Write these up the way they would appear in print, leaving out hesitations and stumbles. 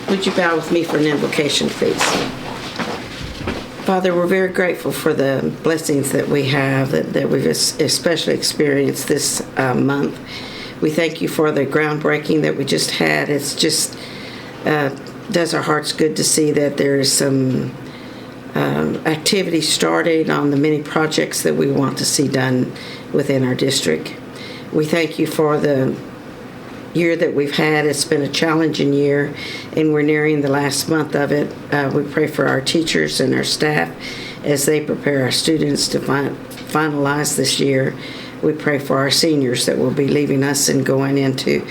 Would you bow with me for an invocation, please? Father, we're very grateful for the blessings that we have, that we've especially experienced this month. We thank you for the groundbreaking that we just had. It's just does our hearts good to see that there is some activity started on the many projects that we want to see done within our district. We thank you for the year that we've had. It's been a challenging year, and we're nearing the last month of it. We pray for our teachers and our staff as they prepare our students to finalize this year. We pray for our seniors that will be leaving us and going into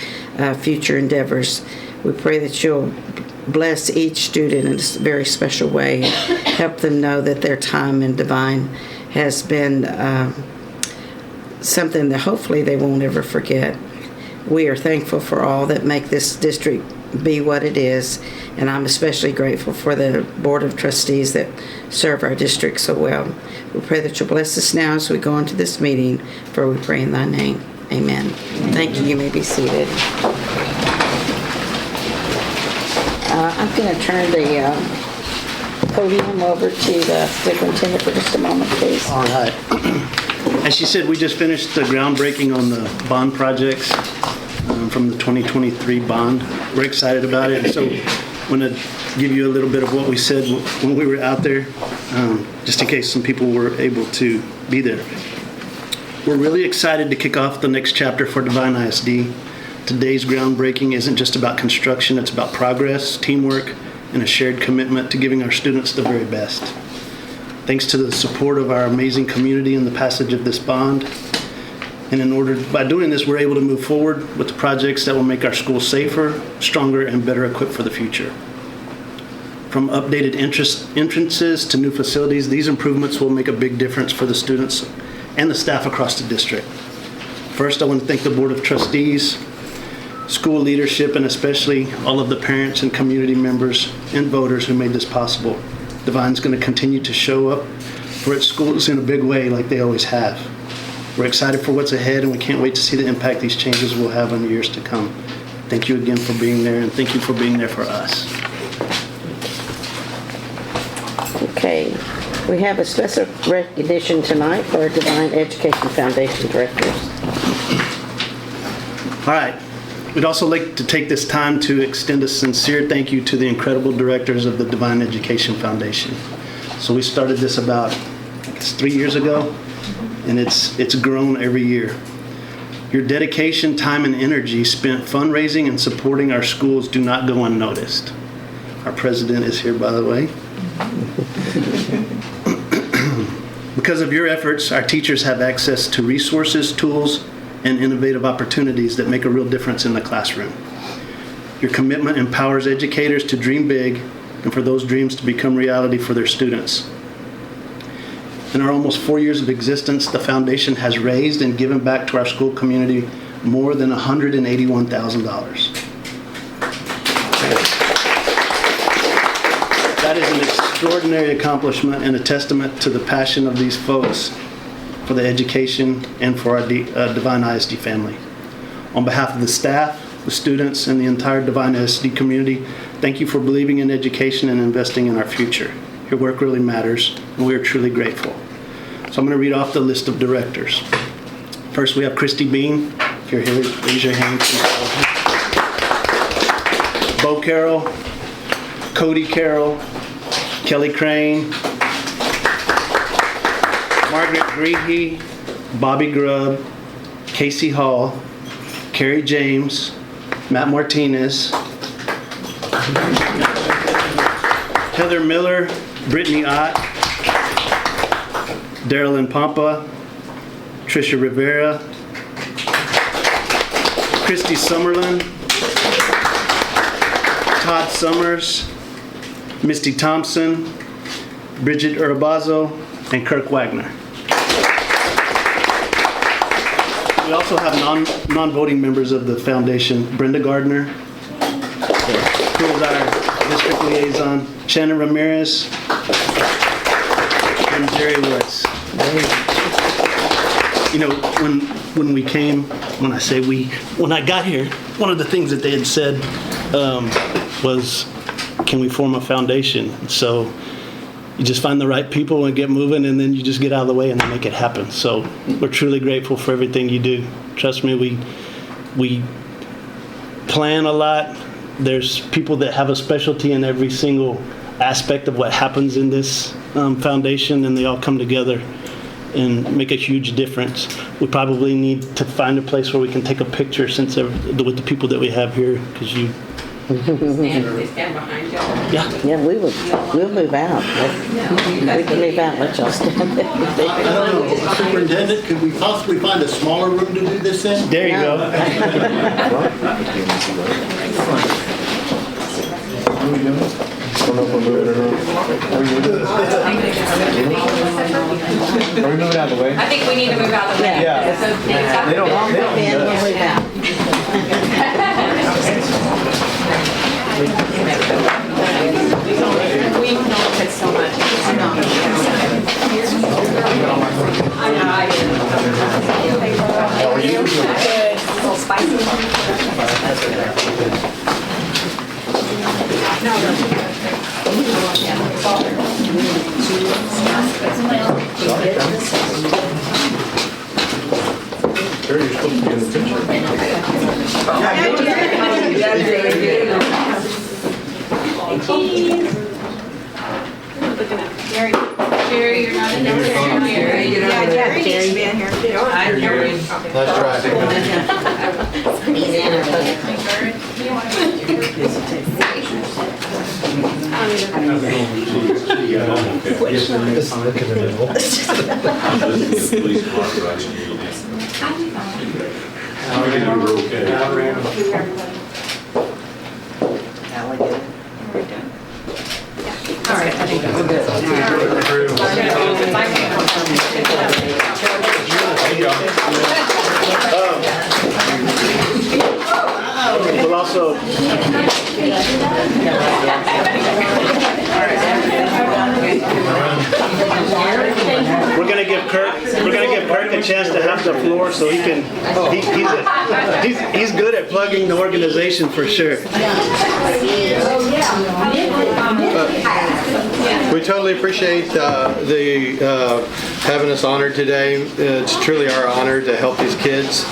future endeavors. We pray that you'll bless each student in a very special way, help them know that their time in Devine has been something that hopefully they won't ever forget. We are thankful for all that make this district be what it is, and I'm especially grateful for the Board of Trustees that serve our district so well. We pray that you'll bless us now as we go into this meeting, for we pray in thy name. Amen. Thank you. You may be seated. I'm going to turn the podium over to the superintendent for just a moment, please. All right. As she said, we just finished the groundbreaking on the bond projects from the 2023 bond. We're excited about it. So I want to give you a little bit of what we said when we were out there, just in case some people were able to be there. We're really excited to kick off the next chapter for Devine ISD. Today's groundbreaking isn't just about construction, it's about progress, teamwork, and a shared commitment to giving our students the very best. Thanks to the support of our amazing community and the passage of this bond. And by doing this, we're able to move forward with the projects that will make our schools safer, stronger, and better equipped for the future. From updated entrances to new facilities, these improvements will make a big difference for the students and the staff across the district. First, I want to thank the Board of Trustees, school leadership, and especially all of the parents and community members and voters who made this possible. Devine's going to continue to show up for its schools in a big way like they always have. We're excited for what's ahead, and we can't wait to see the impact these changes will have in the years to come. Thank you again for being there, and thank you for being there for us. Okay, we have a special recognition tonight for our Devine Education Foundation directors. All right. We'd also like to take this time to extend a sincere thank you to the incredible directors of the Devine Education Foundation. So we started this about 3 years ago, and it's grown every year. Your dedication, time, and energy spent fundraising and supporting our schools do not go unnoticed. Our president is here, by the way. Because of your efforts, our teachers have access to resources, tools, and innovative opportunities that make a real difference in the classroom. Your commitment empowers educators to dream big and for those dreams to become reality for their students. In our almost 4 years of existence, the foundation has raised and given back to our school community more than $181,000. That is an extraordinary accomplishment and a testament to the passion of these folks for the education and for our Devine ISD family. On behalf of the staff, the students, and the entire Devine ISD community, thank you for believing in education and investing in our future. Your work really matters, and we are truly grateful. So I'm going to read off the list of directors. First, we have Christy Bean. If you're here, raise your hand. Bo Carroll, Cody Carroll, Kelly Crane, Margaret Greehey, Bobby Grubb, Casey Hall, Carrie James, Matt Martinez, Heather Miller, Brittany Ott, Darylyn Pompa, Tricia Rivera, Christy Summerlin, Todd Summers, Misty Thompson, Bridget Urbazo, and Kirk Wagner. We also have non-voting members of the foundation: Brenda Gardner, who is our district liaison, Shannon Ramirez, and Jerry Woods. You know, when I got here, one of the things that they had said was can we form a foundation? So you just find the right people and get moving, and then you just get out of the way and then make it happen. So we're truly grateful for everything you do. Trust me, we plan a lot. There's people that have a specialty in every single aspect of what happens in this foundation, and they all come together and make a huge difference. We probably need to find a place where we can take a picture with the people that we have here, because you. They stand behind y'all. Yeah. Yeah, we'll move out. We can move out, let y'all stand there. I don't know, Superintendent, could we possibly find a smaller room to do this in? There you go. Are we moving out of the way? I think we need to move out of the way. Yeah. So things have to They don't- be- they don't- We'll move out. We know it so much. I know, I do. How are you? Good. A little spicy. Sure, you're supposed to be in the picture. Jerry, you're not in there. Jerry, you're not in there. Jerry needs to be in here too. That's right. All right, I think we're good. We'll also. We're gonna give Kirk a chance to have the floor so he can. He's good at plugging the organization for sure. We totally appreciate having us honored today. It's truly our honor to help these kids.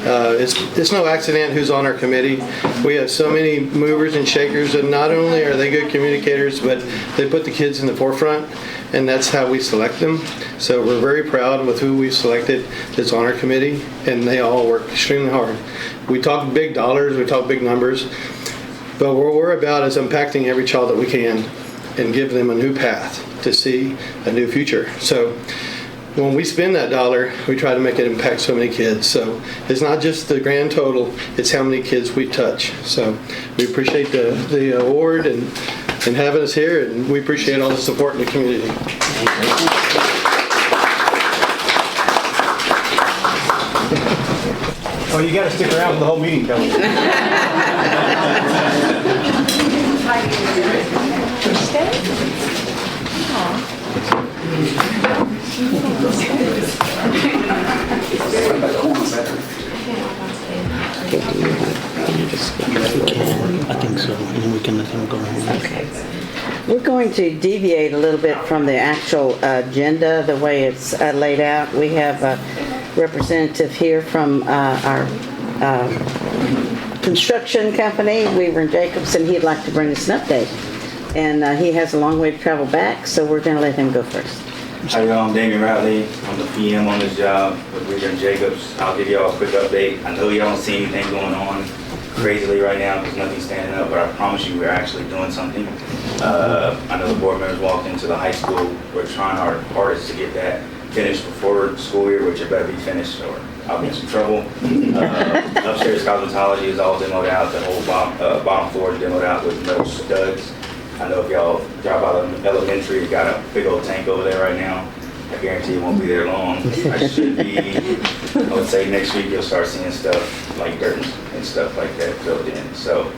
It's no accident who's on our committee. We have so many movers and shakers, and not only are they good communicators, but they put the kids in the forefront, and that's how we select them. So we're very proud with who we've selected that's on our committee, and they all work extremely hard. We talk big dollars, we talk big numbers, but what we're about is impacting every child that we can and give them a new path to see a new future. So when we spend that dollar, we try to make it impact so many kids. So it's not just the grand total, it's how many kids we touch. So we appreciate the award and having us here, and we appreciate all the support in the community. Oh, you gotta stick around for the whole meeting, Kelly. I think so, and then we can let him go home. Okay. We're going to deviate a little bit from the actual agenda, the way it's laid out. We have a representative here from our construction company, Weaver and Jacobson. He'd like to bring us an update. And he has a long way to travel back, so we're going to let him go first. Hi, y'all. I'm Damien Riley. I'm the PM on this job with Weaver and Jacobs. I'll give y'all a quick update. I know y'all don't see anything going on crazily right now because nothing's standing up, but I promise you we're actually doing something. I know the board members walked into the high school. We're trying our hardest to get that finished before the school year, which it better be finished or I'll be in some trouble. Upstairs cosmetology is all demoed out. The whole bottom floor is demoed out with metal studs. I know if y'all drive out of elementary, you got a big old tank over there right now. I guarantee it won't be there long. I should be, I would say next week you'll start seeing stuff like dirt and stuff like that filled in. So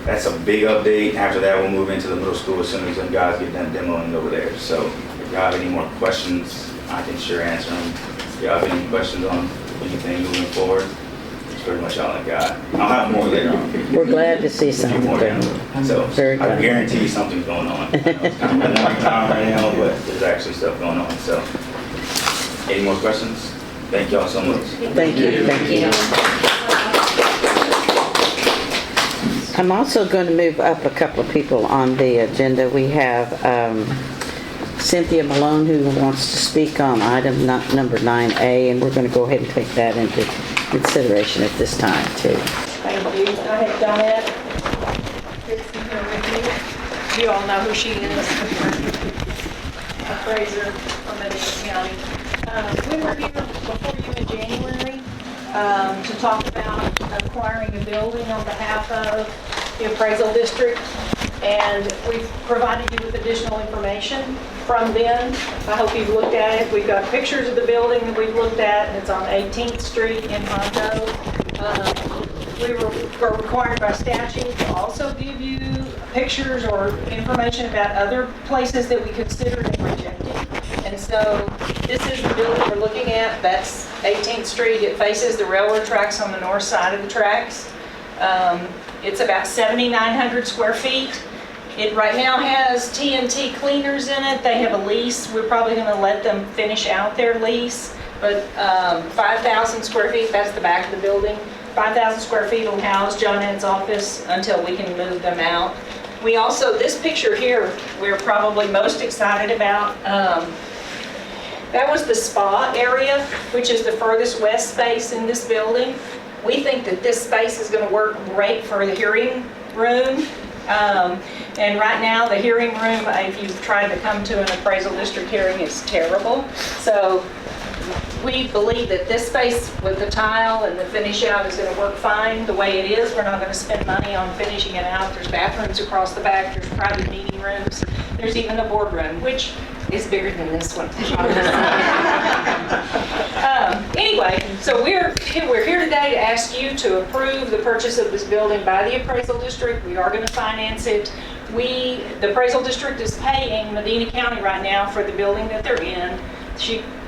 that's a big update. After that, we'll move into the middle school as soon as them guys get done demoing over there. So if y'all have any more questions, I can sure answer them. If y'all have any questions on anything moving forward, just pretty much all I got. I'll have more later on. We're glad to see something. More down. So Very I good. guarantee you something's going on. I know it's kind of another time right now, but there's actually stuff going on. So, any more questions? Thank y'all so much. Thank you, thank you. I'm also going to move up a couple of people on the agenda. We have Cynthia Malone, who wants to speak on item number 9A, and we're going to go ahead and take that into consideration at this time, too. Thank you. I have Donette. Dixon here with you. You all know who she is. Appraiser from Medina County. We were here before you in January to talk about acquiring a building on behalf of the appraisal district. And we've provided you with additional information from then. I hope you've looked at it. We've got pictures of the building that we've looked at, and it's on 18th Street in Hondo. We were required by statute to also give you pictures or information about other places that we considered and rejected. And so this is the building we're looking at. That's 18th Street. It faces the railroad tracks on the north side of the tracks. It's about 7,900 square feet. It right now has TNT cleaners in it. They have a lease. We're probably going to let them finish out their lease. But 5,000 square feet, that's the back of the building. 5,000 square feet will house John Ed's office until we can move them out. We also, this picture here, we're probably most excited about. That was the spa area, which is the furthest west space in this building. We think that this space is going to work great for the hearing room. And right now, the hearing room, if you've tried to come to an appraisal district hearing, it's terrible. So we believe that this space with the tile and the finish out is going to work fine the way it is. We're not going to spend money on finishing it out. There's bathrooms across the back. There's private meeting rooms. There's even a boardroom, which is bigger than this one. Anyway, so we're here today to ask you to approve the purchase of this building by the appraisal district. We are going to finance it. The appraisal district is paying Medina County right now for the building that they're in.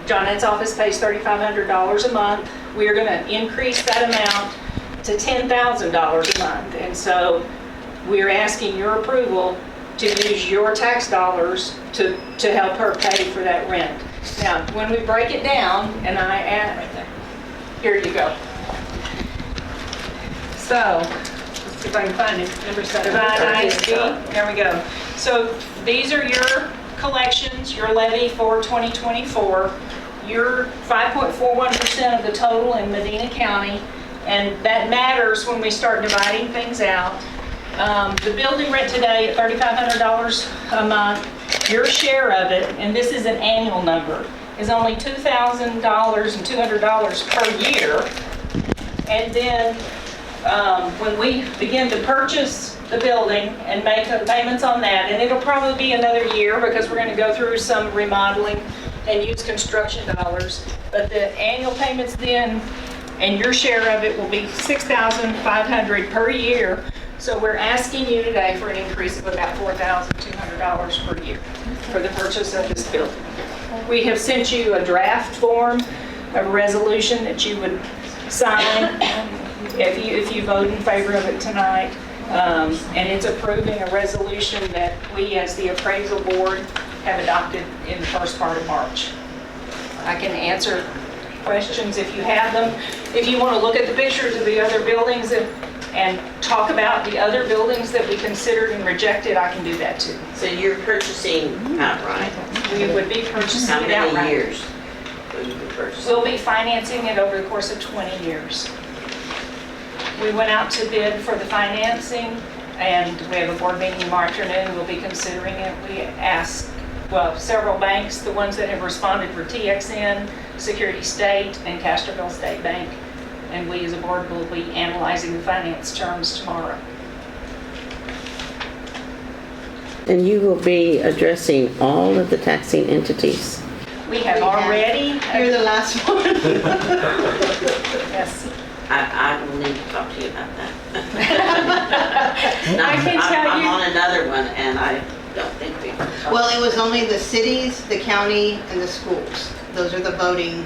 John Ed's office pays $3,500 a month. We are going to increase that amount to $10,000 a month. And so we're asking your approval to use your tax dollars to help her pay for that rent. Now, when we break it down, and I add, here you go. So, let's see if I can find it. Devine ISD, there we go. So these are your collections, your levy for 2024. You're 5.41% of the total in Medina County, and that matters when we start dividing things out. The building rent today at $3,500 a month, your share of it, and this is an annual number, is only $2,200 per year. And then when we begin to purchase the building and make the payments on that, and it'll probably be another year because we're going to go through some remodeling and use construction dollars, but the annual payments then and your share of it will be $6,500 per year. So we're asking you today for an increase of about $4,200 per year for the purchase of this building. We have sent you a draft form, a resolution that you would sign if you vote in favor of it tonight. And it's approving a resolution that we as the appraisal board have adopted in the first part of March. I can answer questions if you have them. If you want to look at the pictures of the other buildings and talk about the other buildings that we considered and rejected, I can do that too. So you're purchasing outright? We would be purchasing How it many outright. years will you be purchasing? We'll be financing it over the course of 20 years. We went out to bid for the financing, and we have a board meeting tomorrow afternoon. We'll be considering it. We asked, several banks. The ones that have responded were TXN, Security State, and Castroville State Bank. And we as a board will be analyzing the finance terms tomorrow. And you will be addressing all of the taxing entities? We have already. You're the last one. Yes. I will need to talk to you about that. I can tell I'm you. on another one, and I don't think we. Well, it was only the cities, the county, and the schools. Those are the voting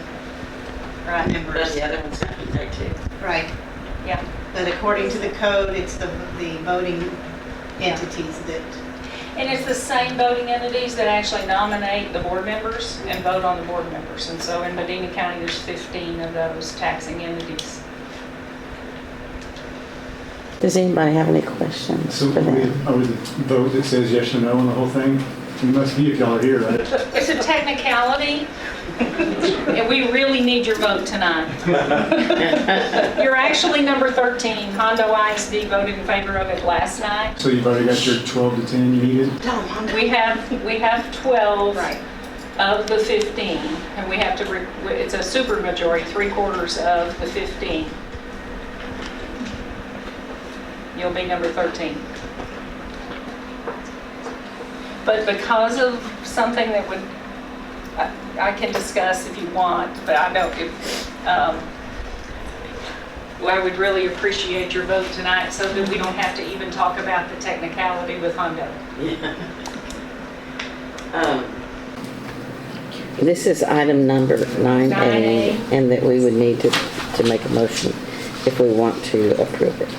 Right. But members. the other one's got to be there too. Right. Yeah. But according to the code, it's the voting entities that, And it's the same voting entities that actually nominate the board members and vote on the board members. And so in Medina County, there's 15 of those taxing entities. Does anybody have any questions So for them? are we the vote that says yes or no on the whole thing? We must be if y'all are here, right? It's a technicality, and we really need your vote tonight. You're actually number 13. Hondo ISD voted in favor of it last night. So you've already got your 12 to 10 you needed? We have 12 right. of the 15, and we have to, it's a supermajority, 3/4 of the 15. You'll be number 13. But because of something that would, I can discuss if you want, but I don't, I would really appreciate your vote tonight so that we don't have to even talk about the technicality with Hondo. This is item number 9A, 9A. and that we would need to make a motion if we want to approve it,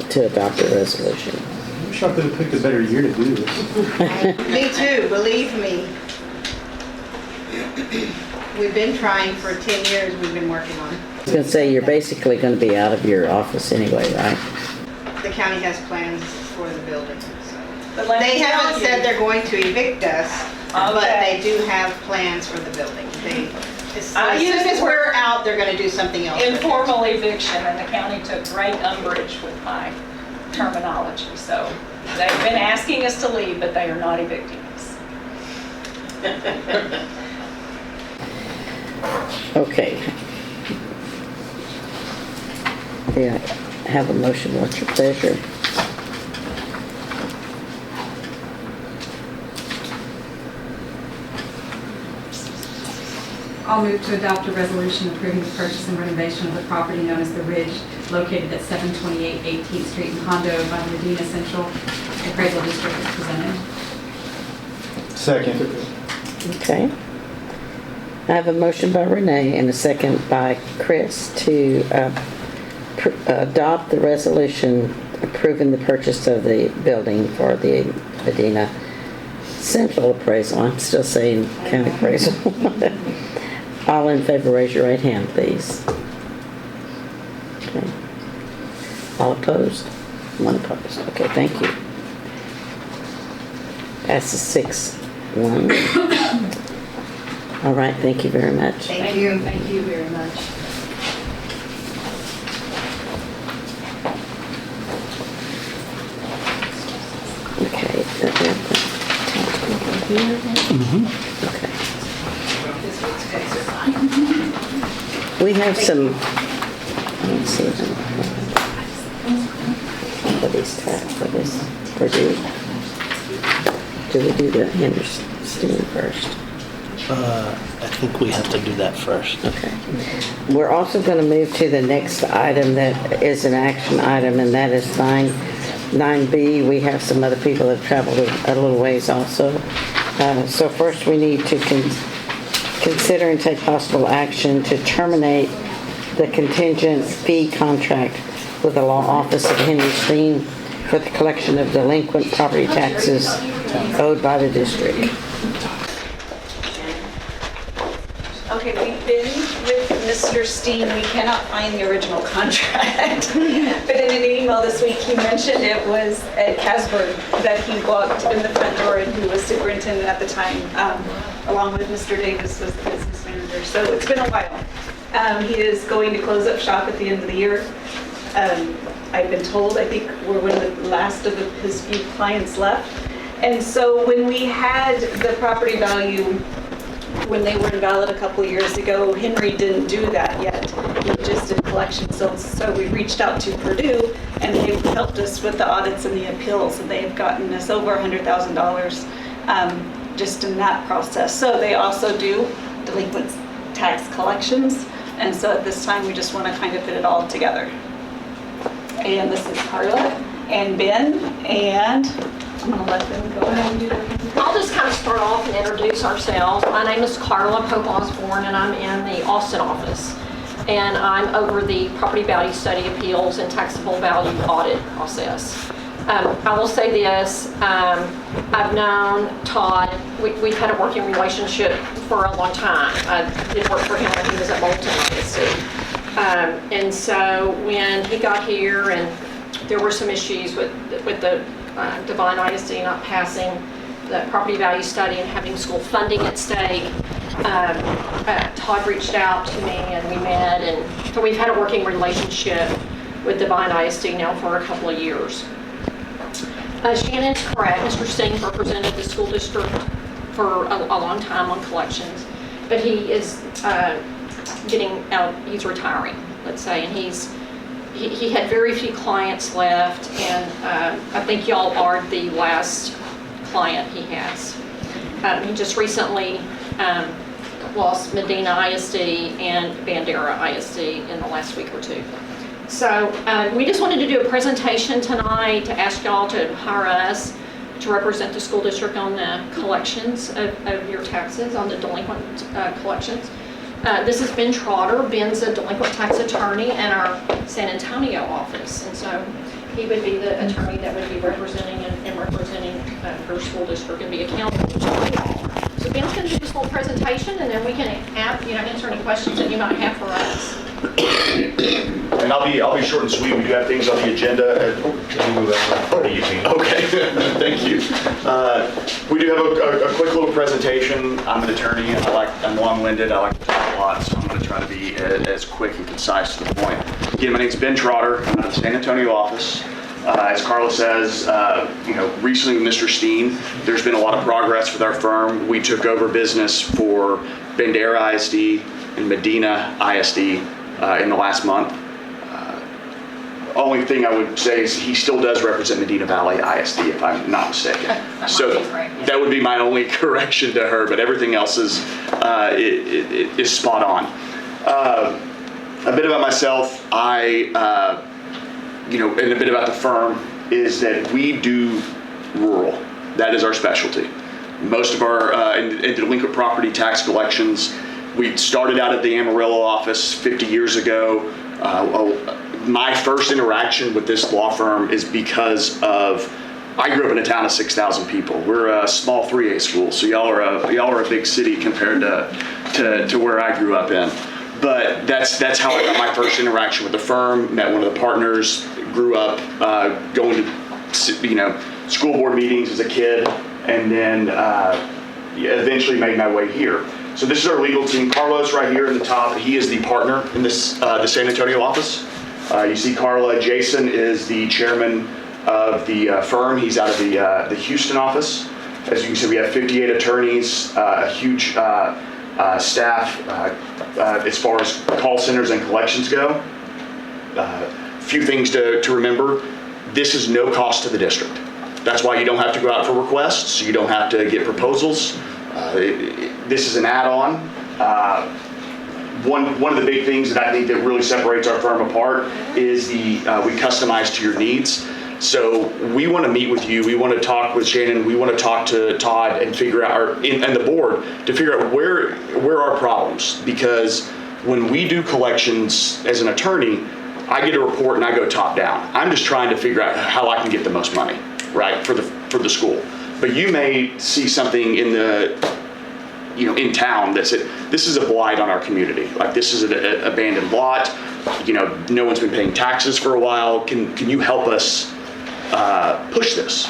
to adopt the resolution. I wish I could have picked a better year to do this. Me too, believe me. We've been trying for 10 years, we've been working on. I was going to say, you're basically going to be out of your office anyway, right? The county has plans for the building, so. But let me They tell haven't you- said they're going to evict us, but Okay. they do have plans for the building. As I use soon the as word we're out, they're gonna do something else. with it. Informal eviction, and the county took great umbrage with my terminology. So they've been asking us to leave, but they are not evicting us. Okay. Yeah, have a motion. What's your pleasure? I'll move to adopt a resolution approving the purchase and renovation of the property known as The Ridge, located at 728 18th Street in Hondo by the Medina Central Appraisal District as presented. Second. Okay. I have a motion by Renee and a second by Chris to adopt the resolution approving the purchase of the building for the Medina Central Appraisal. I'm still saying county appraisal. All in favor, raise your right hand, please. Okay. All opposed? One opposed. Okay, thank you. Passes 6-1. All right, thank you very much. Thank you. Thank you very much. Okay. Okay. We have some, let's see, for these tax, for this, for do we do the Henderson first? I think we have to do that first. Okay. We're also going to move to the next item that is an action item, and that is 9B. We have some other people that have traveled a little ways also. So first we need to consider and take possible action to terminate the contingent fee contract with the law office of Henry Steen for the collection of delinquent property taxes owed by the district. Okay, we've been with Mr. Steen. We cannot find the original contract. But in an email this week, he mentioned it was Ed Casberg that he walked in the front door, and who was superintendent at the time, along with Mr. Davis was the business manager. So it's been a while. He is going to close up shop at the end of the year. I've been told, I think we're one of the last of his few clients left. And so when we had the property value, when they were invalid a couple of years ago, Henry didn't do that yet. He just did collections. So we reached out to Purdue, and they've helped us with the audits and the appeals, and they've gotten us over $100,000 just in that process. So they also do delinquent tax collections, and so at this time we just want to kind of fit it all together. And this is Carla and Ben, and I'm going to let them go ahead and do their I'll just kind of start off and introduce ourselves. My name is Carla Pope Osborne, and I'm in the Austin office. and I'm over the property value study appeals and taxable value audit process. I will say this, I've known Todd, we've had a working relationship for a long time. I did work for him when he was at Bolton ISD. And so when he got here and there were some issues with the Devine ISD not passing the property value study and having school funding at stake, Todd reached out to me and we met, and so we've had a working relationship with Devine ISD now for a couple of years. Shannon's correct. Mr. Singh represented the school district for a long time on collections, but he is getting out, he's retiring, let's say, and he had very few clients left, and I think y'all are the last client he has. He just recently lost Medina ISD and Bandera ISD in the last week or two. So we just wanted to do a presentation tonight to ask y'all to hire us to represent the school district on the collections of your taxes, on the delinquent collections. This is Ben Trotter. Ben's a delinquent tax attorney in our San Antonio office, and so he would be the attorney that would be representing and representing your school district and be accountable to y'all. So Ben's going to do this whole presentation, and then we can answer any questions that you might have for us. And I'll be short and sweet. We do have things on the agenda. Okay, thank you. We do have a quick little presentation. I'm an attorney, and I'm long-winded. I like to talk a lot, so I'm going to try to be as quick and concise to the point. Again, my name's Ben Trotter. I'm out of the San Antonio office. As Carla says, recently with Mr. Steen, there's been a lot of progress with our firm. We took over business for Bandera ISD and Medina ISD in the last month. Only thing I would say is he still does represent Medina Valley ISD, if I'm not mistaken. So that would be my only correction to her, but everything else is spot on. A bit about myself, and a bit about the firm is that we do rural. That is our specialty. Most of our in delinquent property tax collections, we started out at the Amarillo office 50 years ago. My first interaction with this law firm is because of, I grew up in a town of 6,000 people. We're a small 3A school, so y'all are a big city compared to where I grew up in. But that's how I got my first interaction with the firm. Met one of the partners. Grew up going to school board meetings as a kid, and then eventually made my way here. So this is our legal team. Carlos right here in the top. He is the partner in this the San Antonio office. You see Carla. Jason is the chairman of the firm. He's out of the Houston office. As you can see, we have 58 attorneys, a huge staff as far as call centers and collections go. Few things to remember. This is no cost to the district. That's why you don't have to go out for requests. You don't have to get proposals. This is an add-on. One of the big things that I think that really separates our firm apart is we customize to your needs. So we want to meet with you. We want to talk with Shannon. We want to talk to Todd and figure out, and the board, to figure out where are our problems. Because when we do collections as an attorney, I get a report and I go top down. I'm just trying to figure out how I can get the most money, right, for the school. But you may see something in in town that said, this is a blight on our community. Like, this is an abandoned lot. No one's been paying taxes for a while. Can you help us push this?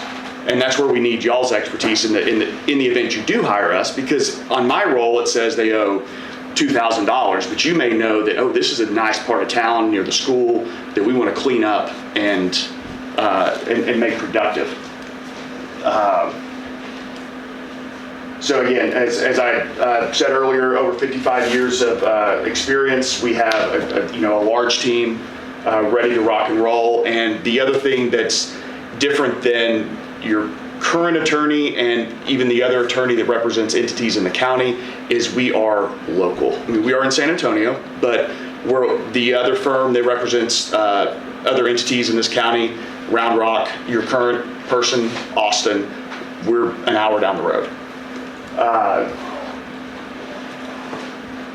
And that's where we need y'all's expertise in the event you do hire us, because on my roll it says they owe $2,000, but you may know that, this is a nice part of town near the school that we want to clean up and make productive. So again, as I said earlier, over 55 years of experience. We have a large team ready to rock and roll. And the other thing that's different than your current attorney and even the other attorney that represents entities in the county is we are local. I mean, we are in San Antonio, but we're the other firm that represents other entities in this county. Round Rock, your current person, Austin, we're an hour down the road.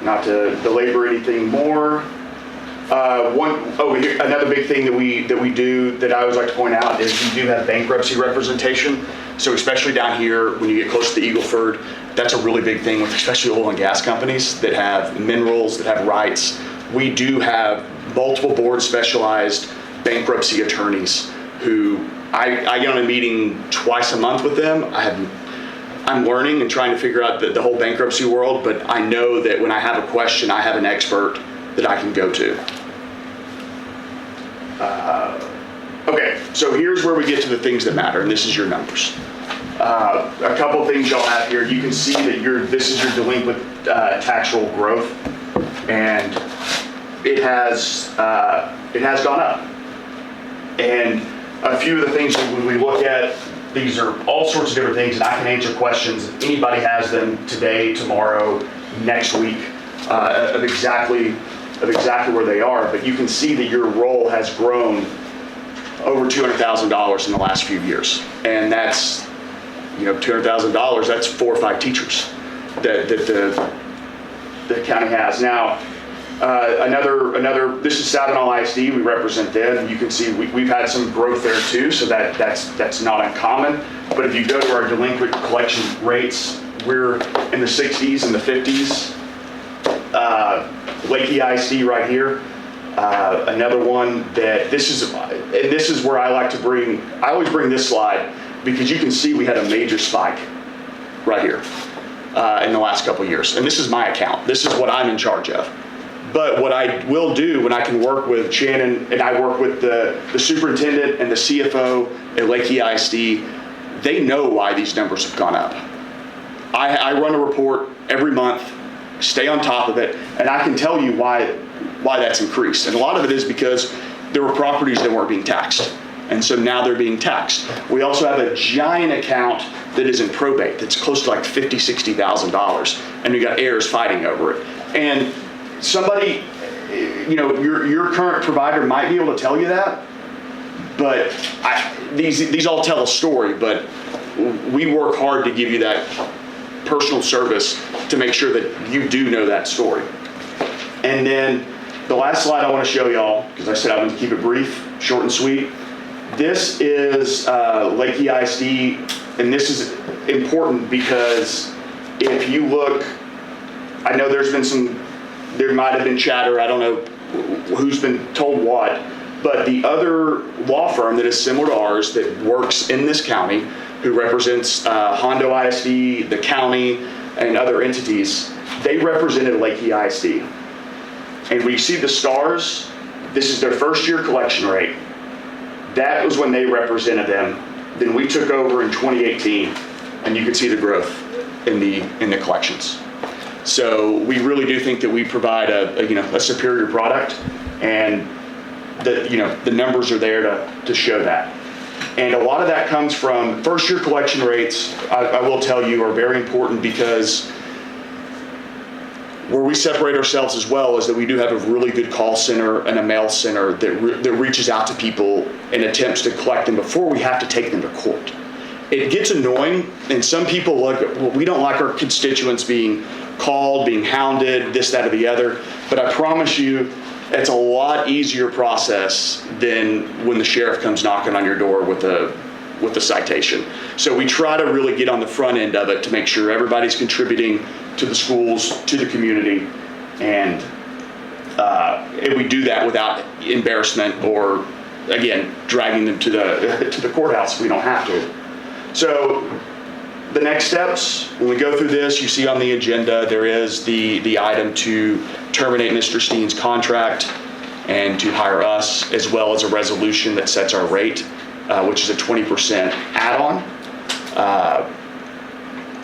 Not to belabor anything more, Over here, another big thing that we do that I always like to point out is we do have bankruptcy representation. So especially down here, when you get close to the Eagleford, that's a really big thing with especially oil and gas companies that have minerals, that have rights. We do have multiple board specialized bankruptcy attorneys who I get on a meeting twice a month with them. I'm learning and trying to figure out the whole bankruptcy world, but I know that when I have a question, I have an expert that I can go to. Okay, so here's where we get to the things that matter, and this is your numbers. A couple of things y'all have here. You can see that this is your delinquent tax roll growth, and it has gone up. And a few of the things that when we look at, these are all sorts of different things, and I can answer questions if anybody has them today, tomorrow, next week, of exactly where they are. But you can see that your roll has grown over $200,000 in the last few years, and that's $200,000. That's 4 or 5 teachers that the county has now. Another. This is Savannah ISD. We represent them. You can see we've had some growth there too, so that's not uncommon. But if you go to our delinquent collection rates, we're in the 60s and the 50s. Lakey ISD right here. Another one that this is where I like to bring. I always bring this slide because you can see we had a major spike right here in the last couple of years, and this is my account. This is what I'm in charge of. But what I will do when I can work with Shannon and I work with the superintendent and the CFO at Lakey ISD, they know why these numbers have gone up. I run a report every month, stay on top of it, and I can tell you why that's increased. And a lot of it is because there were properties that weren't being taxed. And so now they're being taxed. We also have a giant account that is in probate that's close to like $50,000, $60,000, and we got heirs fighting over it. And somebody, your current provider might be able to tell you that, but these all tell a story, but we work hard to give you that personal service to make sure that you do know that story. And then the last slide I want to show y'all, because I said I'm going to keep it brief, short and sweet. This is Lakey ISD, and this is important because if you look, I know there might have been chatter, I don't know who's been told what, but the other law firm that is similar to ours that works in this county, who represents Hondo ISD, the county, and other entities, they represented Lakey ISD. And we see the stars, this is their first year collection rate. That was when they represented them. Then we took over in 2018, and you can see the growth in the collections. So we really do think that we provide a superior product, and the numbers are there to show that. And a lot of that comes from first year collection rates. I will tell you are very important because where we separate ourselves as well is that we do have a really good call center and a mail center that reaches out to people and attempts to collect them before we have to take them to court. It gets annoying, and some people we don't like our constituents being called, being hounded, this, that, or the other. But I promise you, it's a lot easier process than when the sheriff comes knocking on your door with a citation. So we try to really get on the front end of it to make sure everybody's contributing to the schools, to the community, and we do that without embarrassment or, again, dragging them to the courthouse if we don't have to. So the next steps, when we go through this, you see on the agenda there is the item to terminate Mr. Steen's contract and to hire us, as well as a resolution that sets our rate, which is a 20% add-on.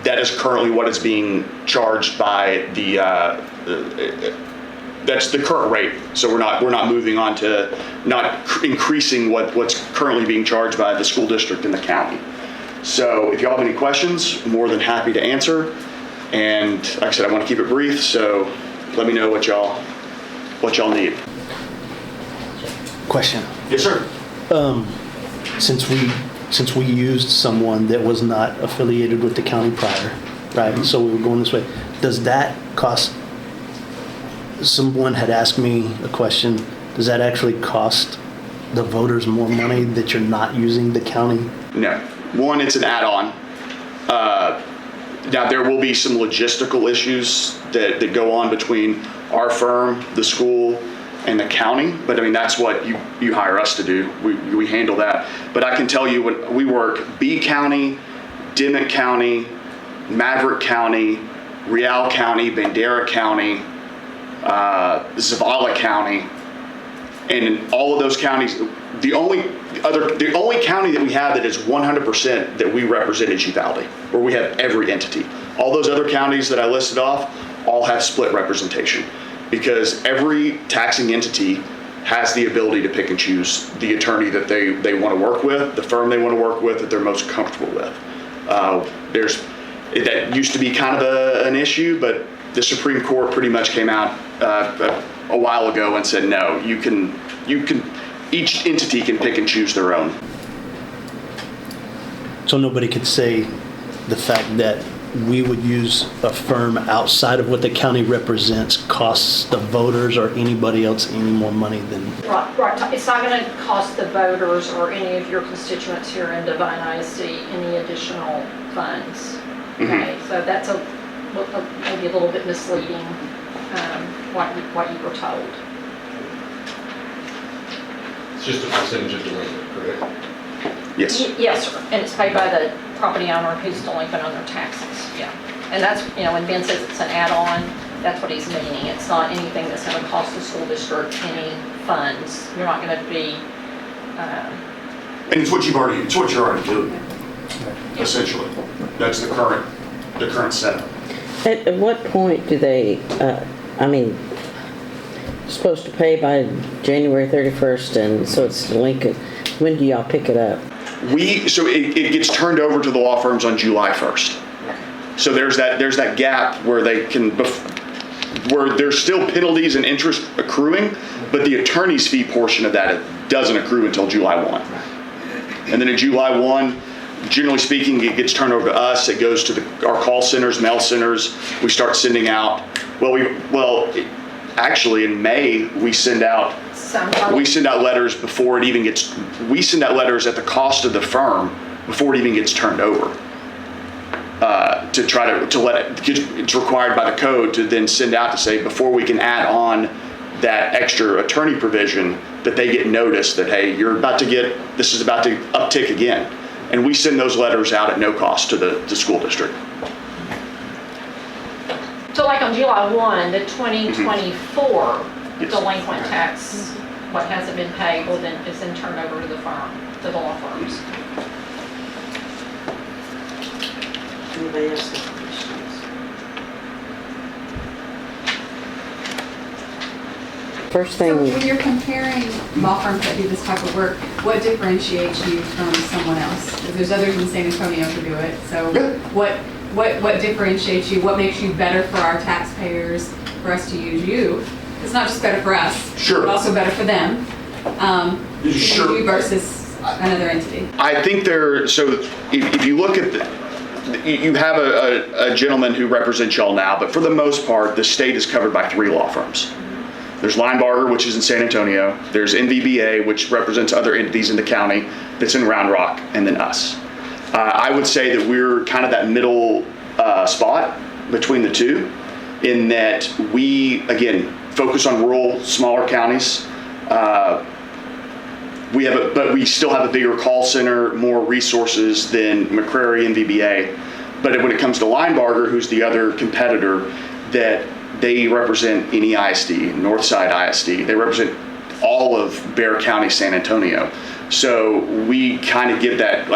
That is currently what is being charged by that's the current rate. So we're not moving on to not increasing what's currently being charged by the school district and the county. So if y'all have any questions, more than happy to answer. And like I said, I want to keep it brief, so let me know what y'all need. Question. Yes, sir. Since we used someone that was not affiliated with the county prior, right? Mm-hmm. So we were going this way. Does that cost someone had asked me a question, does that actually cost the voters more money that you're not using the county? No. One, it's an add-on. Now, there will be some logistical issues that go on between our firm, the school, and the county, but I mean, that's what you hire us to do. We handle that. But I can tell you, when we work B County, Dimmitt County, Maverick County, Real County, Bandera County, Zavala County, and in all of those counties, the only county that we have that is 100% that we represent is Uvalde, where we have every entity. All those other counties that I listed off all have split representation, because every taxing entity has the ability to pick and choose the attorney that they want to work with, the firm they want to work with, that they're most comfortable with. That used to be kind of an issue, but the Supreme Court pretty much came out a while ago and said, no, each entity can pick and choose their own. So nobody could say the fact that we would use a firm outside of what the county represents costs the voters or anybody else any more money than... Right. It's not going to cost the voters or any of your constituents here in Devine ISD any additional funds. Okay, so that's maybe a little bit misleading, what you were told. It's just a percentage of delinquent, correct? Yes. Yes, sir. And it's paid by the property owner who's delinquent on their taxes. Yeah. And that's, when Ben says it's an add-on, that's what he's meaning. It's not anything that's going to cost the school district any funds. You're not going to be. And it's what you're already doing, essentially. That's the current setup. At what point do they, supposed to pay by January 31st, and so it's delinquent. When do y'all pick it up? So it gets turned over to the law firms on July 1st. So there's that gap where where there's still penalties and interest accruing, but the attorney's fee portion of that doesn't accrue until July 1. And then in July 1, generally speaking, it gets turned over to us. It goes to our call centers, mail centers. We start sending out. Actually, in May, we send out letters before it even gets. We send out letters at the cost of the firm before it even gets turned over. To try to let it. It's required by the code to then send out to say, before we can add on that extra attorney provision, that they get notice that, hey, this is about to uptick again. And we send those letters out at no cost to the school district. So like on July 1, the 2024 delinquent tax, what hasn't been paid, is then turned over to the law firms. Anybody else have questions? First thing. So when you're comparing law firms that do this type of work, what differentiates you from someone else? Because there's others in San Antonio who do it. So what differentiates you? What makes you better for our taxpayers for us to use you? It's not just better for us, sure, but also better for them. Sure. You versus another entity. I think so if you look at you have a gentleman who represents y'all now, but for the most part, the state is covered by 3 law firms. There's Linebarger, which is in San Antonio. There's NVBA, which represents other entities in the county, that's in Round Rock, and then us. I would say that we're kind of that middle spot between the two, in that we, again, focus on rural, smaller counties. But we still have a bigger call center, more resources than McCrary and NVBA. But when it comes to Linebarger, who's the other competitor, that they represent NE ISD, Northside ISD. They represent all of Bexar County, San Antonio. So we kind of give that,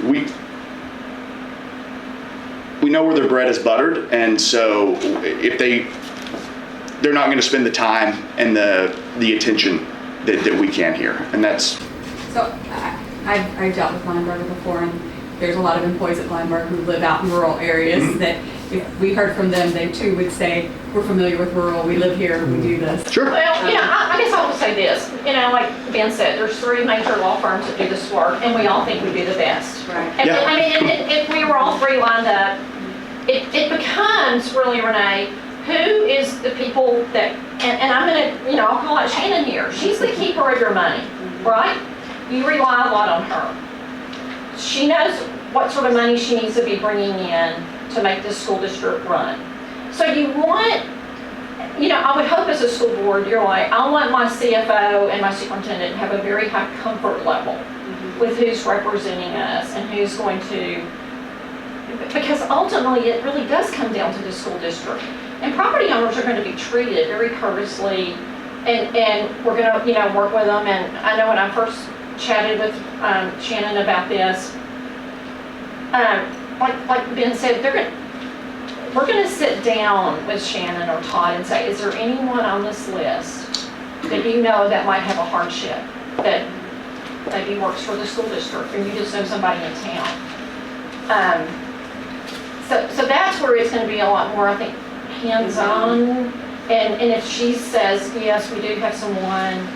we know where their bread is buttered, and so if they're not going to spend the time and the attention that we can here, and that's. So I've dealt with Linebarger before, and there's a lot of employees at Linebarger who live out in rural areas that if we heard from them, they too would say, we're familiar with rural, we live here, we do this. Sure. Well, I guess I will say this. Like Ben said, there's 3 major law firms that do this work, and we all think we do the best. Right. And if we were all 3 lined up, it becomes really, Renee, who is the people that, and I'm gonna, I'll call out Shannon here. She's the keeper of your money, right? You rely a lot on her. She knows what sort of money she needs to be bringing in to make this school district run. So you want, I would hope as a school board, you're like, I want my CFO and my superintendent to have a very high comfort level with who's representing us and who's going to, because ultimately it really does come down to the school district. And property owners are going to be treated very courteously, and we're going to, work with them. And I know when I first chatted with Shannon about this, like Ben said, we're going to sit down with Shannon or Todd and say, is there anyone on this list that you know that might have a hardship, that maybe works for the school district, or you just know somebody in town? So that's where it's going to be a lot more, I think, hands-on. And if she says, yes, we do have someone,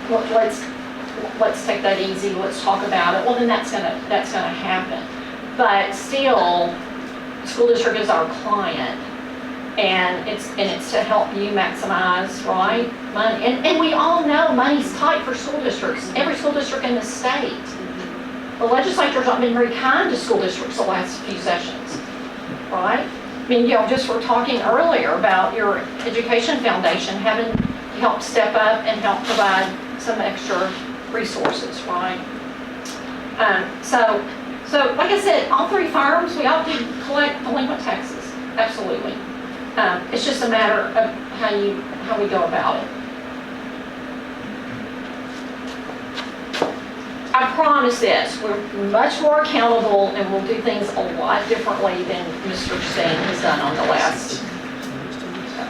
let's take that easy, let's talk about it, well, then that's gonna happen. But still, the school district is our client, and it's to help you maximize, right, money. And we all know money's tight for school districts, every school district in the state. The legislature's not been very kind to school districts the last few sessions, right? I mean, just we're talking earlier about your education foundation having to help step up and help provide some extra resources, right? So like I said, all three firms, we all do collect delinquent taxes, absolutely. It's just a matter of how we go about it. I promise this, we're much more accountable, and we'll do things a lot differently than Mr. Steen has done on the last,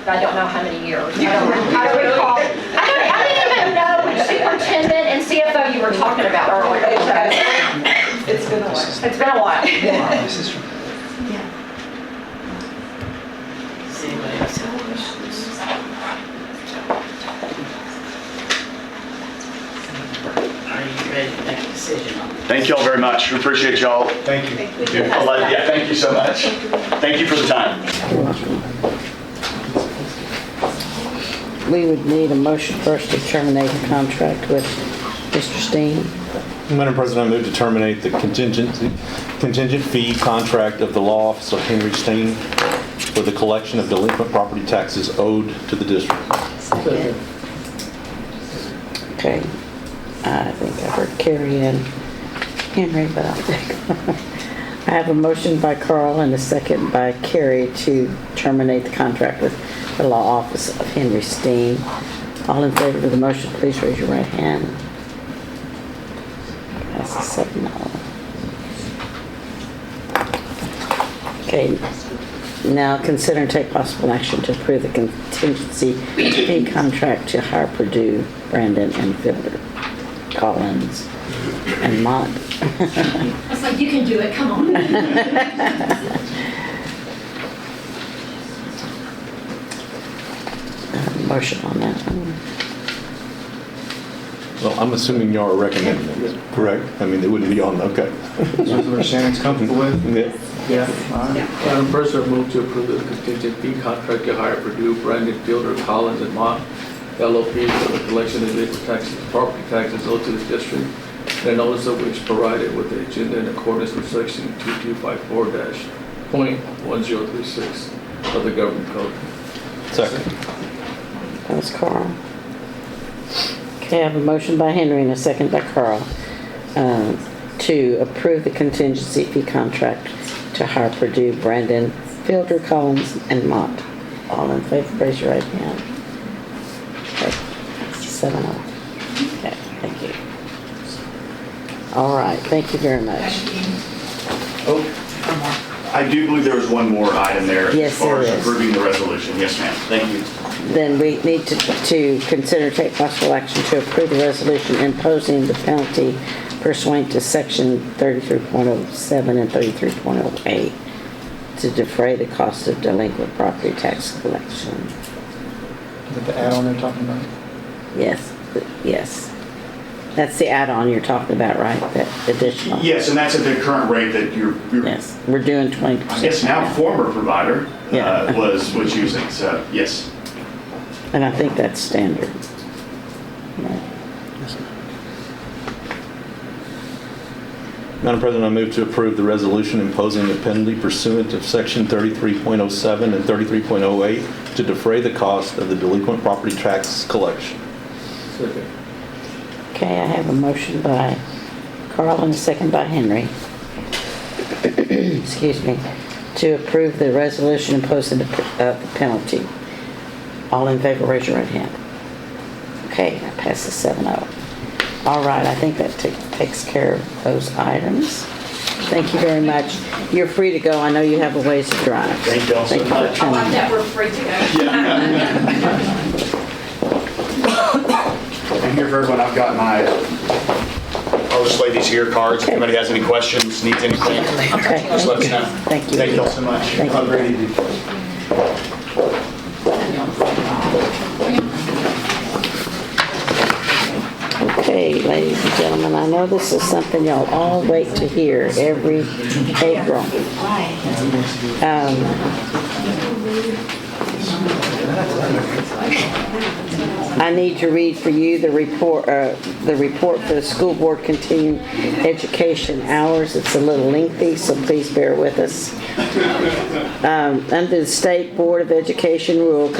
I don't know how many years. I don't recall. I didn't even know which superintendent and CFO you were talking about earlier. It's been a while. It's been a while. This is true. Yeah. Does anybody else have questions? Are you ready to make a decision on this? Thank you all very much. We appreciate y'all. Thank you. Yeah, thank you so much. Thank you for the time. We would need a motion first to terminate the contract with Mr. Steen. Madam President, I move to terminate the contingent fee contract of the law office of Henry Steen for the collection of delinquent property taxes owed to the district. Okay. I think I heard Carrie and Henry, but I'll take I have a motion by Carl and a second by Carrie to terminate the contract with the law office of Henry Steen. All in favor of the motion, please raise your right hand. Passes 7-0. Okay. Now consider and take possible action to approve the contingency fee contract to hire Purdue, Brandon, and Fielder, Collins, and Mont. I was like, you can do it, come on. Motion on that one. Well, I'm assuming y'all are recommending it, correct? I mean, they wouldn't be on, okay. That's what Shannon's comfortable with? Yeah. Madam President, move to approve the contingent fee contract to hire Purdue, Brandon, Fielder, Collins, and Mott LLP for the collection of delinquent taxes, property taxes owed to the district, and notice of which provided with the agenda in accordance with section 2254-.1036 of the government code. Second. That was Carl. Okay, I have a motion by Henry and a second by Carl to approve the contingency fee contract to hire Purdue, Brandon, Fielder, Collins, and Mott. All in favor, raise your right hand. Okay, 7-0. Okay, thank you. All right, thank you very much. Oh, I do believe there was one more item there Yes, as far as there is. approving the resolution. Yes, ma'am. Thank you. Then we need to consider take possible action to approve the resolution imposing the penalty pursuant to section 33.07 and 33.08 to defray the cost of delinquent property tax collection. Is that the add-on they're talking about? Yes, yes. That's the add-on you're talking about, right? That additional? Yes, and that's at the current rate that you're Yes, we're doing 20%. I guess now former provider Yeah. was using, so yes. And I think that's standard. Madam President, I move to approve the resolution imposing a penalty pursuant to Section 33.07 and 33.08 to defray the cost of the delinquent property tax collection. Second. Okay, I have a motion by Carl and a second by Henry. Excuse me. To approve the resolution imposing the penalty. All in favor, raise your right hand. Okay, that passes 7-0. All right, I think that takes care of those items. Thank you very much. You're free to go. I know you have a ways to drive. Thank you all so much. I like that we're free to go. And here for everyone, I've got I'll just lay these here, cards. If anybody has any questions, needs anything, Okay. just let us know. Thank you. Thank you all so much. Thank Have a you. great evening. Okay, ladies and gentlemen, I know this is something y'all all wait to hear every April. I need to read for you the report for the school board continuing education hours. It's a little lengthy, so please bear with us. Under the State Board of Education rule,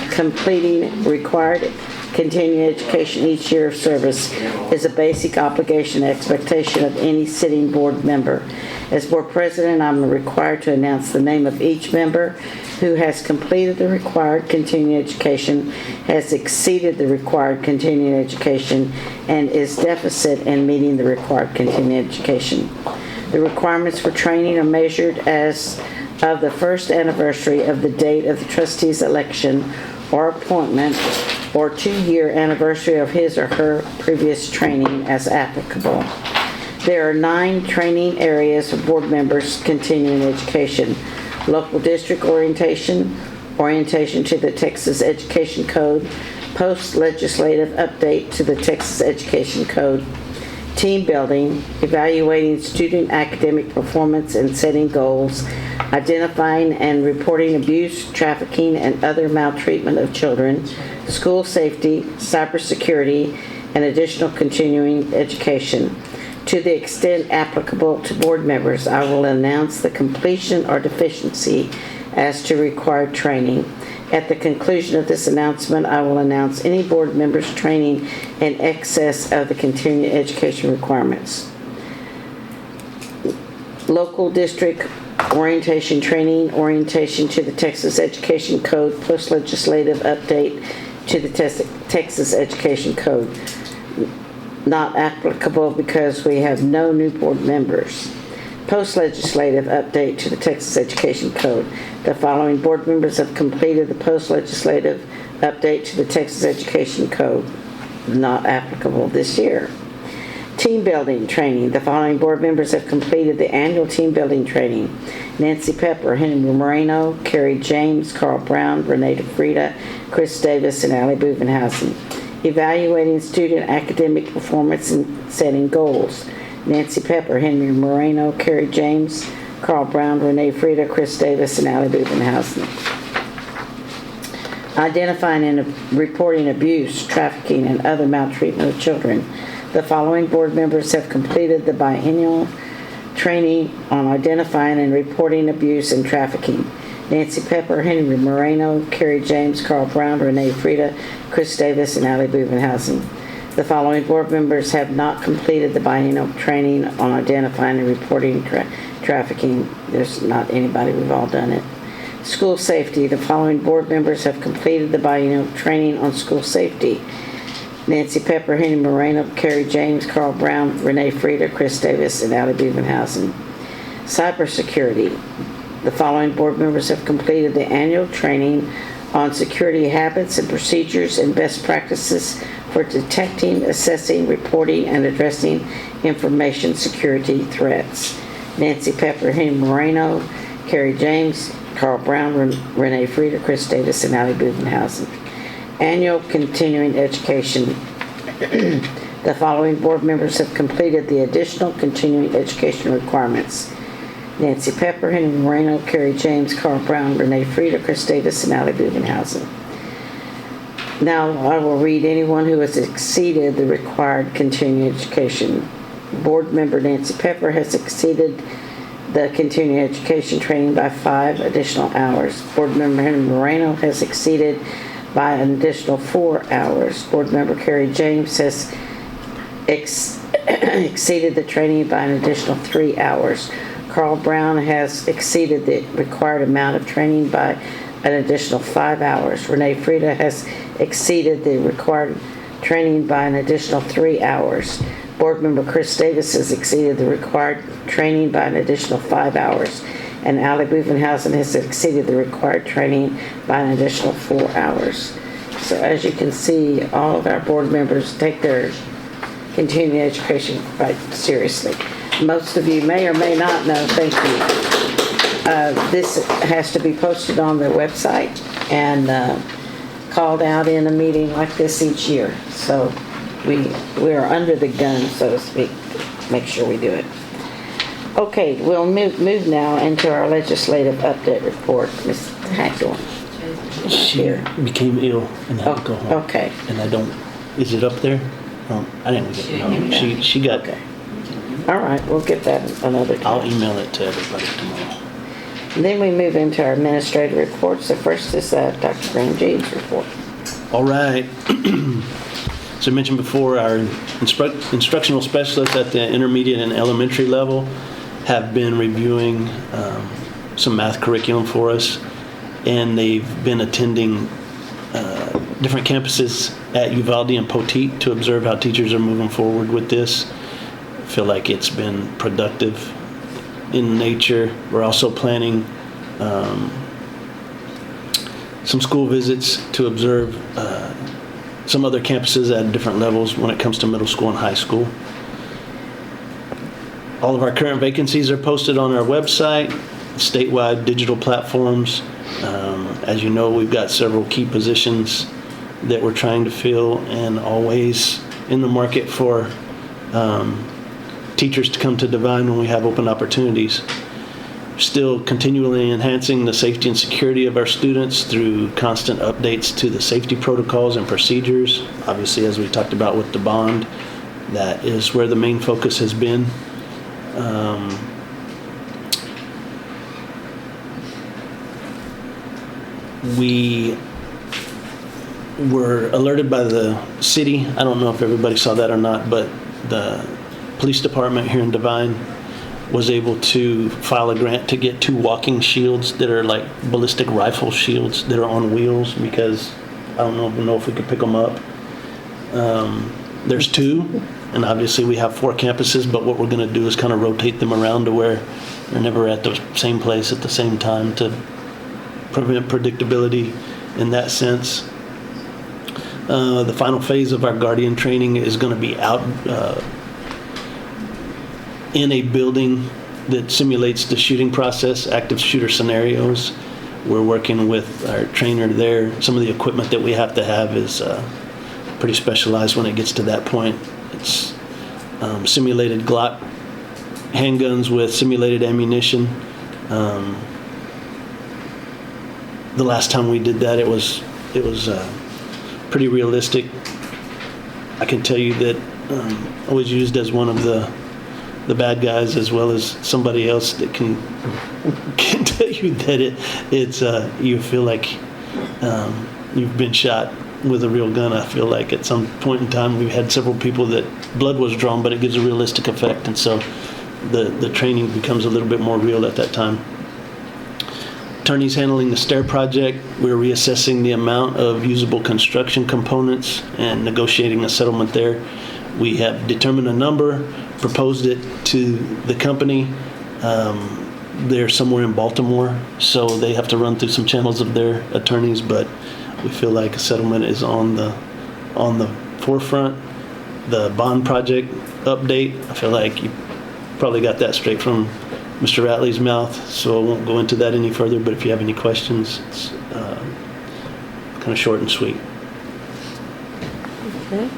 completing required continuing education each year of service is a basic obligation and expectation of any sitting board member. As board president, I'm required to announce the name of each member who has completed the required continuing education, has exceeded the required continuing education, and is deficit in meeting the required continuing education. The requirements for training are measured as of the first anniversary of the date of the trustee's election or appointment, or 2-year anniversary of his or her previous training as applicable. There are 9 training areas for board members continuing education: local district orientation, orientation to the Texas Education Code, post-legislative update to the Texas Education Code, team building, evaluating student academic performance and setting goals, identifying and reporting abuse, trafficking, and other maltreatment of children, school safety, cybersecurity, and additional continuing education. To the extent applicable to board members, I will announce the completion or deficiency as to required training. At the conclusion of this announcement, I will announce any board members' training in excess of the continuing education requirements. Local district orientation training, orientation to the Texas Education Code, post-legislative update to the Texas Education Code. Not applicable because we have no new board members. Post-legislative update to the Texas Education Code. The following board members have completed the post-legislative update to the Texas Education Code. Not applicable this year. Team building training. The following board members have completed the annual team building training: Nancy Pepper, Henry Moreno, Carrie James, Carl Brown, Renee DeFrida, Chris Davis, and Allie Buvenhausen. Evaluating student academic performance and setting goals: Nancy Pepper, Henry Moreno, Carrie James, Carl Brown, Renee Frieda, Chris Davis, and Allie Buvenhausen. Identifying and reporting abuse, trafficking, and other maltreatment of children. The following board members have completed the biennial training on identifying and reporting abuse and trafficking: Nancy Pepper, Henry Moreno, Carrie James, Carl Brown, Renee Frieda, Chris Davis, and Allie Buvenhausen. The following board members have not completed the biennial training on identifying and reporting trafficking. There's not anybody, we've all done it. School safety. The following board members have completed the biennial training on school safety: Nancy Pepper, Henry Moreno, Carrie James, Carl Brown, Renee Frieda, Chris Davis, and Allie Buvenhausen. Cybersecurity. The following board members have completed the annual training on security habits and procedures and best practices for detecting, assessing, reporting, and addressing information security threats: Nancy Pepper, Henry Moreno, Carrie James, Carl Brown, Renee Frieda, Chris Davis, and Allie Buvenhausen. Annual continuing education. The following board members have completed the additional continuing education requirements: Nancy Pepper, Henry Moreno, Carrie James, Carl Brown, Renee Frieda, Chris Davis, and Allie Bubenhausen. Now I will read anyone who has exceeded the required continuing education. Board member Nancy Pepper has exceeded the continuing education training by 5 additional hours. Board member Henry Moreno has exceeded by an additional 4 hours. Board member Carrie James has exceeded the training by an additional 3 hours. Carl Brown has exceeded the required amount of training by an additional 5 hours. Renee Frieda has exceeded the required training by an additional 3 hours. Board member Chris Davis has exceeded the required training by an additional 5 hours. And Allie Bubenhausen has exceeded the required training by an additional 4 hours. So as you can see, all of our board members take their continuing education quite seriously. Most of you may or may not know, thank you. This has to be posted on their website and called out in a meeting like this each year. So we are under the gun, so to speak, to make sure we do it. Okay, we'll move now into our legislative update report. Ms. Hackthorne. She became ill and had to go home. Okay. And is it up there? I didn't get it. No. She got. Okay. All right, we'll get that another time. I'll email it to everybody tomorrow. And then we move into our administrative reports. The first is Dr. Graham James' report. All right. As I mentioned before, our instructional specialists at the intermediate and elementary level have been reviewing some math curriculum for us, and they've been attending different campuses at Uvalde and Poteet to observe how teachers are moving forward with this. I feel like it's been productive in nature. We're also planning some school visits to observe some other campuses at different levels when it comes to middle school and high school. All of our current vacancies are posted on our website, statewide digital platforms. As you know, we've got several key positions that we're trying to fill, and always in the market for teachers to come to Devine when we have open opportunities. Still continually enhancing the safety and security of our students through constant updates to the safety protocols and procedures. Obviously, as we talked about with the bond, that is where the main focus has been. We were alerted by the city. I don't know if everybody saw that or not, but the police department here in Devine was able to file a grant to get 2 walking shields that are like ballistic rifle shields that are on wheels, because I don't know if we could pick them up. There's 2, and obviously we have 4 campuses, but what we're going to do is kind of rotate them around to where they're never at the same place at the same time to prevent predictability in that sense. The final phase of our Guardian training is going to be out in a building that simulates the shooting process, active shooter scenarios. We're working with our trainer there. Some of the equipment that we have to have is pretty specialized when it gets to that point. It's simulated Glock handguns with simulated ammunition. The last time we did that, it was pretty realistic. I can tell you that I was used as one of the bad guys, as well as somebody else that can tell you that it's you feel like you've been shot with a real gun. I feel like at some point in time we've had several people that blood was drawn, but it gives a realistic effect, and so the training becomes a little bit more real at that time. Attorneys handling the stair project, we're reassessing the amount of usable construction components and negotiating a settlement there. We have determined a number, proposed it to the company. They're somewhere in Baltimore, so they have to run through some channels of their attorneys, but we feel like a settlement is on the forefront. The bond project update, I feel like you probably got that straight from Mr. Ratley's mouth, so I won't go into that any further, but if you have any questions, it's kind of short and sweet. Okay.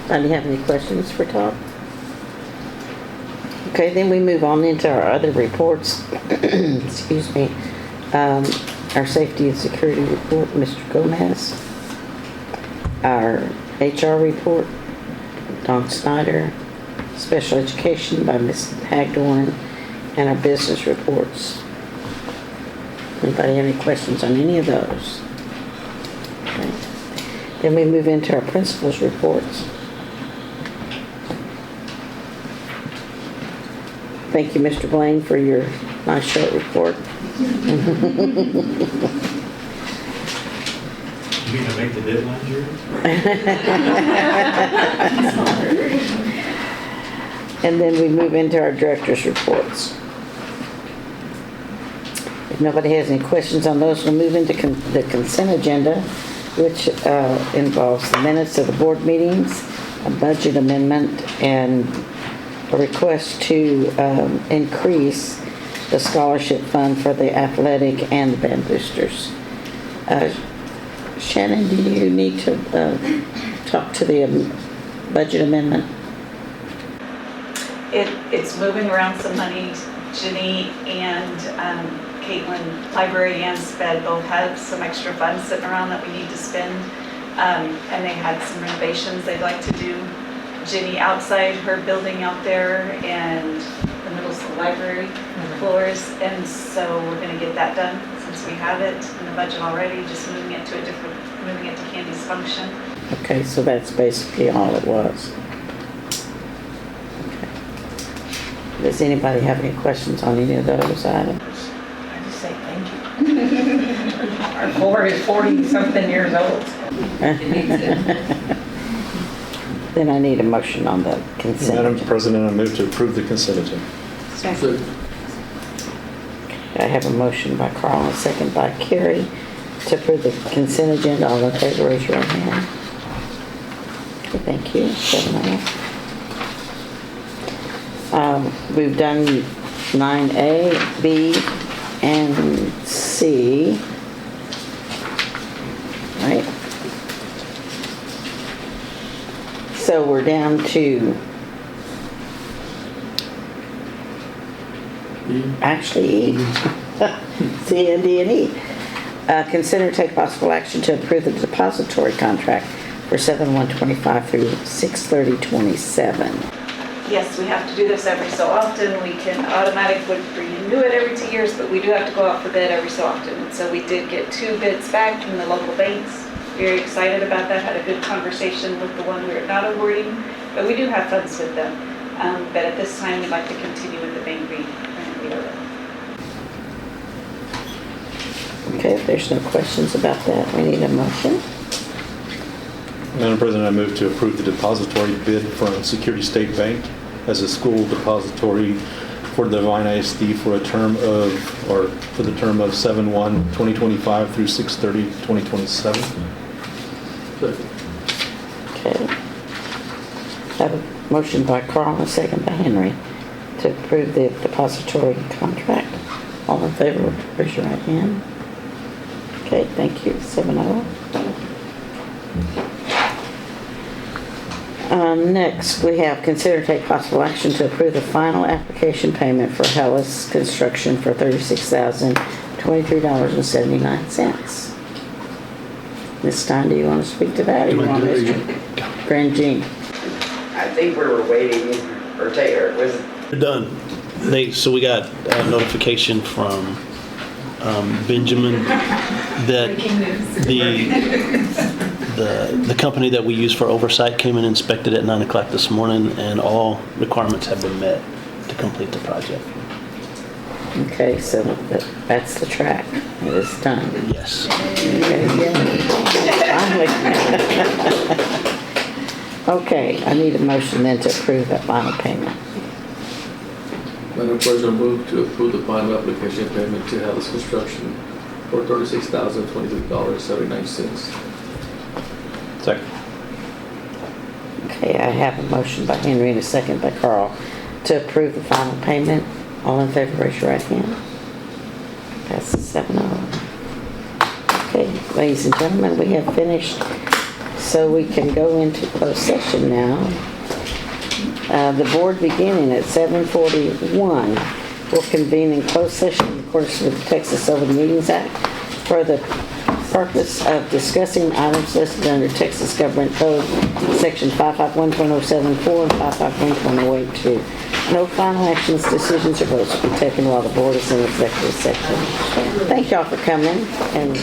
Anybody have any questions for Todd? Okay, then we move on into our other reports. Excuse me. Our safety and security report, Mr. Gomez. Our HR report, Don Snyder. Special education by Ms. Hagdorn. And our business reports. Anybody have any questions on any of those? Okay. Then we move into our principals reports. Thank you, Mr. Blaine, for your nice short report. You mean to make the deadline, Jerry? And then we move into our director's reports. If nobody has any questions on those, we'll move into the consent agenda, which involves the minutes of the board meetings, a budget amendment, and a request to increase the scholarship fund for the athletic and the band boosters. Shannon, do you need to talk to the budget amendment? It's moving around some money. Jenny and Caitlin, library and SPED both have some extra funds sitting around that we need to spend. And they had some renovations they'd like to do. Jenny outside her building out there and the middle school library floors. And so we're gonna get that done since we have it in the budget already, just moving it to Candy's function. Okay, so that's basically all it was. Does anybody have any questions on any of those items? I just say thank you. Our floor is 40-something years old. Then I need a motion on the consent. Madam President, I move to approve the consent agenda. Second. I have a motion by Carl and a second by Carrie to approve the consent agenda. All in favor, raise your right hand. Okay, thank you. 7-0. We've done 9A, B, and C. Right? So we're down to actually E. C, and D, and E. Consider take possible action to approve the depository contract for 7/1/25 through 6/30/27. Yes, we have to do this every so often. We can automatically renew it every 2 years, but we do have to go out for bid every so often. And so we did get 2 bids back from the local banks. Very excited about that. Had a good conversation with the one we are not awarding, but we do have funds with them. But at this time, we'd like to continue with the bank we are with. Okay, if there's no questions about that, we need a motion. Madam President, I move to approve the depository bid from Security State Bank as a school depository for Devine ISD for the term of 7/1/2025 through 6/30/2027. Okay. Have a motion by Carl and a second by Henry to approve the depository contract. All in favor, raise your right hand. Okay, thank you. 7-0. Next, we have consider take possible action to approve the final application payment for Hellas Construction for $36,023.79. Ms. Stein, do you want to speak to that? Or you want Mr. Grandjean? I think we were waiting for Taylor. Was it? We're done. So we got a notification from Benjamin that the company that we use for oversight came and inspected at 9 o'clock this morning, and all requirements have been met to complete the project. Okay, so that's the track. It is done. Yes. Okay, finally. Okay, I need a motion then to approve that final payment. Madam President, move to approve the final application payment to Hellas Construction for $36,023.79. Second. Okay, I have a motion by Henry and a second by Carl to approve the final payment. All in favor, raise your right hand. Passes 7-0. Okay, ladies and gentlemen, we have finished So we can go into closed session now. The board beginning at 7:41 will convene in closed session in accordance with the Texas Open Meetings Act for the purpose of discussing items listed under Texas Government Code Section 551.074 and 551.082. No final actions, decisions, or votes will be taken while the board is in executive session. Thank y'all for coming, and